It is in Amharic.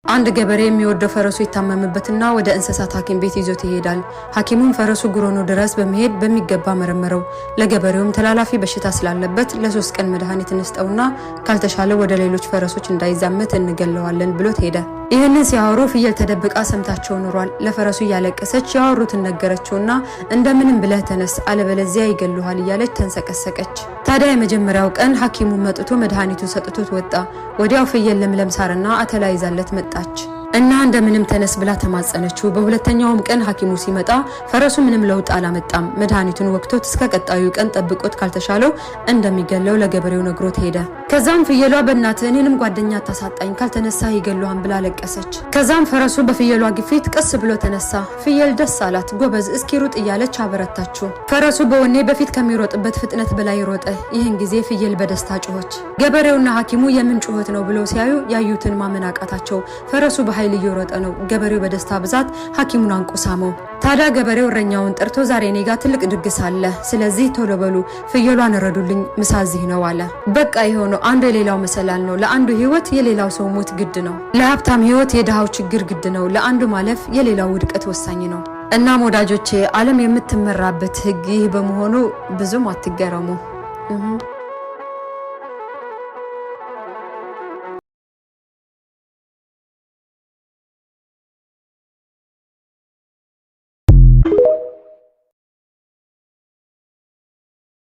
አንድ ገበሬ የሚወደው ፈረሱ ይታመምበትና ወደ እንስሳት ሐኪም ቤት ይዞት ይሄዳል። ሐኪሙም ፈረሱ ጉሮኖ ድረስ በመሄድ በሚገባ መረመረው። ለገበሬውም ተላላፊ በሽታ ስላለበት ለ3 ቀን መድኃኒት እንስጠውና ካልተሻለ ወደ ሌሎች ፈረሶች እንዳይዛመት እንገለዋለን ብሎት ሄደ። ይህንን ሲያወሩ ፍየል ተደብቃ ሰምታቸው ኖሯል። ለፈረሱ ያለቀሰች ያወሩትን ነገረችውና እንደምንም ብለህ ተነስ አለበለዚያ ይገሉሃል እያለች ተንሰቀሰቀች። ታዲያ የመጀመሪያው ቀን ሐኪሙ መጥቶ መድኃኒቱን ሰጥቶት ወጣ። ወዲያው ፍየል ለምለም ሳርና አተላ ይዛለት መጣች እና እንደምንም ተነስ ብላ ተማጸነችው። በሁለተኛውም ቀን ሐኪሙ ሲመጣ ፈረሱ ምንም ለውጥ አላመጣም። መድኃኒቱን ወቅቶት እስከ ቀጣዩ ቀን ጠብቆት ካልተሻለው እንደሚገለው ለገበሬው ነግሮት ሄደ። ከዛም ፍየሏ በእናት እኔንም ጓደኛ ታሳጣኝ ካልተነሳ ይገሉሃን ብላ ለቀሰች። ከዛም ፈረሱ በፍየሏ ግፊት ቀስ ብሎ ተነሳ። ፍየል ደስ አላት። ጎበዝ እስኪ ሩጥ እያለች አበረታችው። ፈረሱ በወኔ በፊት ከሚሮጥበት ፍጥነት በላይ ሮጠ። ይህን ጊዜ ፍየል በደስታ ጮኸች። ገበሬውና ሐኪሙ የምን ጮኸት ነው ብለው ሲያዩ ያዩትን ማመን አቃታቸው። ፈረሱ በኃይል እየሮጠ ነው። ገበሬው በደስታ ብዛት ሐኪሙን አንቆ ሳመው። ታዲያ ገበሬው እረኛውን ጠርቶ ዛሬ እኔ ጋር ትልቅ ድግስ አለ፣ ስለዚህ ቶሎ በሉ ፍየሏን ረዱልኝ፣ ምሳ እዚህ ነው አለ። በቃ የሆነው አንዱ የሌላው መሰላል ነው። ለአንዱ ህይወት የሌላው ሰው ሞት ግድ ነው። ለሀብታም ህይወት የድሃው ችግር ግድ ነው። ለአንዱ ማለፍ የሌላው ውድቀት ወሳኝ ነው። እናም ወዳጆቼ ዓለም የምትመራበት ህግ ይህ በመሆኑ ብዙም አትገረሙ።